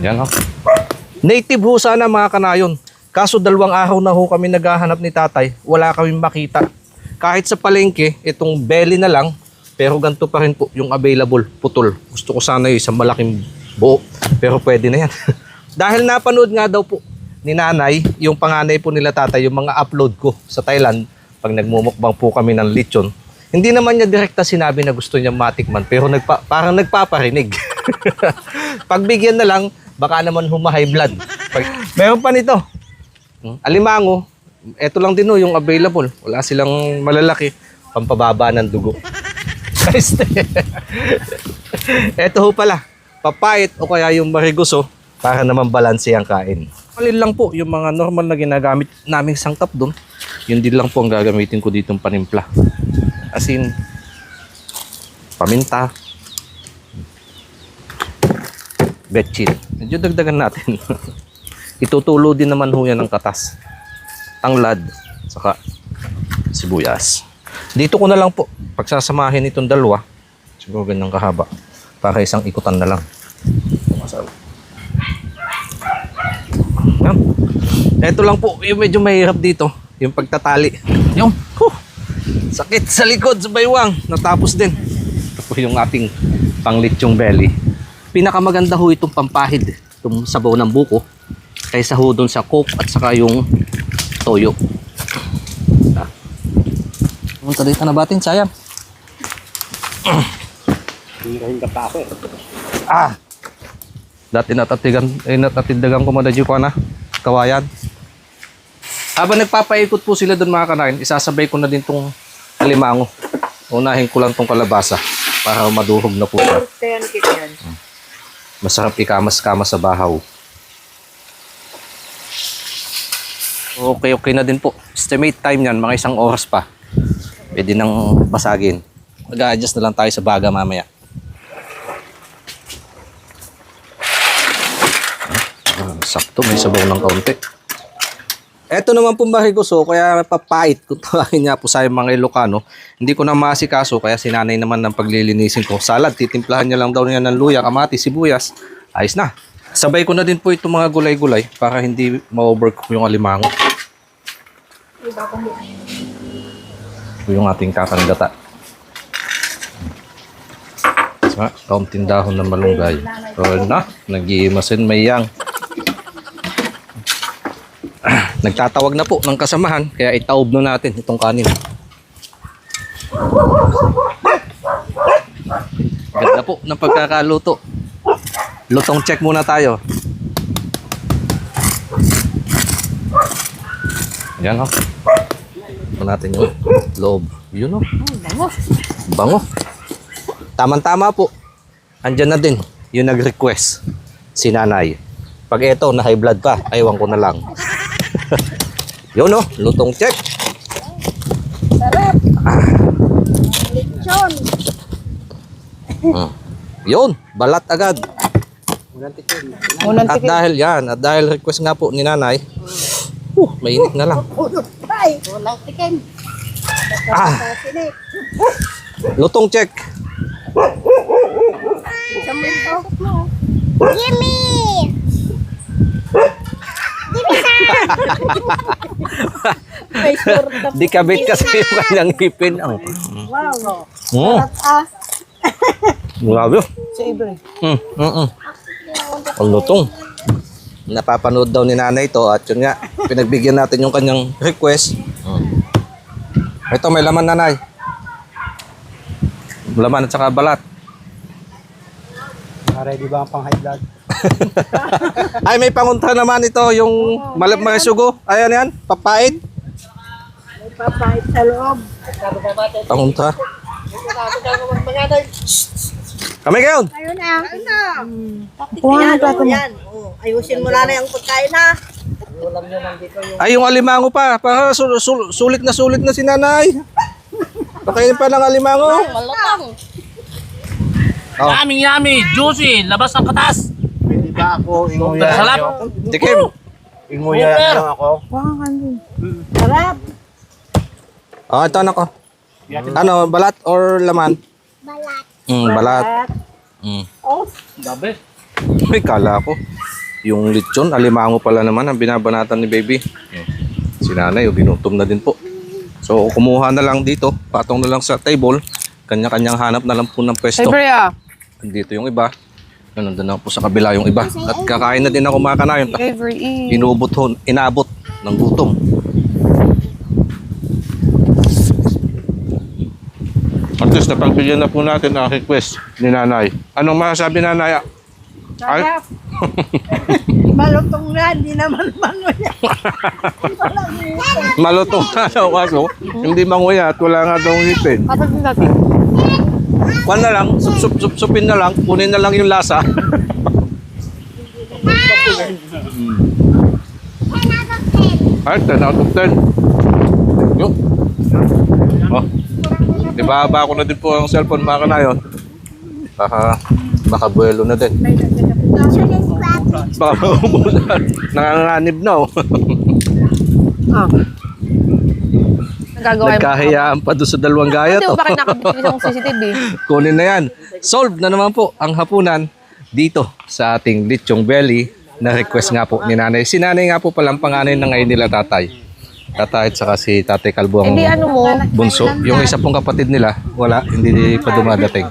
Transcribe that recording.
Yan ho. Native ho sana mga kanayon. Kaso 2 araw na ho kami naghahanap ni tatay. Wala kaming makita. Kahit sa palengke, itong belly na lang. Pero ganito pa rin po yung available. Putol. Gusto ko sana yung isang malaking buo. Pero pwede na yan. Dahil napanood nga daw po ni nanay, yung panganay po nila tatay, yung mga upload ko sa Thailand. Pag nagmumukbang po kami ng lechon. Hindi naman niya direkta sinabi na gusto niya matikman. Pero parang nagpaparinig. Pagbigyan na lang, baka naman humahay blood. Meron pa nito. Alimango. Ito lang din yung available. Wala silang malalaki. Pampababa ng dugo. Ito ho pala. Papait o kaya yung mariguso para naman balanse ang kain. Alin lang po yung mga normal na ginagamit naming sangkap doon. Yun din lang po ang gagamitin ko ditong panimpla. Asin, paminta, betchin. Medyo dagdagan natin. Itutulo din naman ho yan ng katas. Tanglad, saka sibuyas. Dito ko na lang po, pagsasamahin itong dalawa, siguro ganyang kahaba, para isang ikutan na lang. Yan. Ito lang po, yung medyo mahirap dito, yung pagtatali. Yung, sakit sa likod, sa baywang, natapos din. Ito po yung ating panglitsyong belly. Pinakamaganda ho itong pampahid, itong sabaw ng buko, kaysa ho doon sa coke at saka yung toyo. Punta dito na batin, sayang. Hinga pa ako. Dati natatindagan ko madadyo ko na kawayan. Habang nagpapaikot po sila doon mga kanain, isasabay ko na din tong alimango. Unahin ko lang tong kalabasa para madurog na po siya. Masarap ikamas-kamas sa bahaw. Okay na din po. Estimate time yan, mga 1 oras pa. Pwede nang basagin. Mag-a-adjust na lang tayo sa baga mamaya. Sakto, may sabaw ng kaunti. Eto naman po mariguso, kaya papait kung tawagin niya po sa mga Ilocano. Hindi ko na masikaso, kaya sinanay naman ng paglilinisin ko. Salad, titimplahan niya lang daw niya ng luya, kamatis, sibuyas. Ayos na. Sabay ko na din po itong mga gulay-gulay para hindi ma-overcook yung alimango. Ito yung ating kakanggata. Kaunting dahon ng malunggay. Nag-iimasin mayang. Nagtatawag na po ng kasamahan, kaya itaob na natin itong kanin. Ganda po ng pagkakaluto. Lutong check muna tayo. Yan ho. Ito natin yung loob. Yun o. Bango. Bango. Tama-tama po. Andyan na din yung nag-request. Si nanay. Pag ito na high blood pa, aywan ko na lang. Yun o. Lutong check. Sarap. Lechon. Yun. Balat agad. Unang At dahil request nga po ni nanay, mainit na lang. Ay, walang tikim. Lutong check. Gimme! Di kabit kasi yung kanyang ngipin. Wow. Grabe. Sa ibre. Ang lutong. Napapanood daw ni nanay ito at yun nga, pinagbigyan natin yung kanyang request. Ito may laman nanay. Laman at saka balat. Ready ba ang pang high blood? Ay may pangunta naman ito yung marisugo. Ayan yan, papait. May papait sa loob. Pangunta. Kami kayo. Ayun na. Ayun na. Kuha ng plato mo. Ayusin mo na yung pagkain na. Ay yung alimango pa. Para sulit na si nanay. Pakainin pa ng alimango. Malutong. Oh. Yummy, juicy, labas ng katas. Pwede ba ako inguya? Sarap. Tikim. Inguya lang ako. Kuha ka din. Sarap. Oh, ito anak ko. Ano, balat or laman? Balat. Balat. Oh, Dabe. Ay, kala ko. Yung lechon, alimango pala naman ang binabanatan ni baby. Si nanay, ginutom na din po. So, kumuha na lang dito. Patong na lang sa table. Kanya-kanyang hanap na lang po ng pwesto. Dito yung iba. Nandun na po sa kabila yung iba. At kakain na din ako mga kanayon. Inabot ng gutom. At least napagbigyan na po natin ang request ni nanay. Anong masasabi nanay? Ay? Sarap. Malutong na, hindi naman manguya. Malutong na daw kaso. Hindi manguya at wala nga daw ngipin. Kuan na lang, supin na lang, kunin na lang yung lasa. Ay, 10 out of 10. Yung. Oh. Ibaba ko na din po ang cellphone mga kanayon. Baka buwelo na din. Baka maubusan. Nanganganib na oh. Nagkahiyaan pa doon sa dalawang gaya to. Bakit nakabit yung CCTV? Kunin na yan. Solved na naman po ang hapunan dito sa ating lechong belly na request nga po ni nanay. Si nanay nga po palang panganay na ngayon nila tatay. Tatay at saka si tatay Kalbo ang Hindi ano mo. bunso. Yung isa pong kapatid nila, wala, hindi pa dumadating.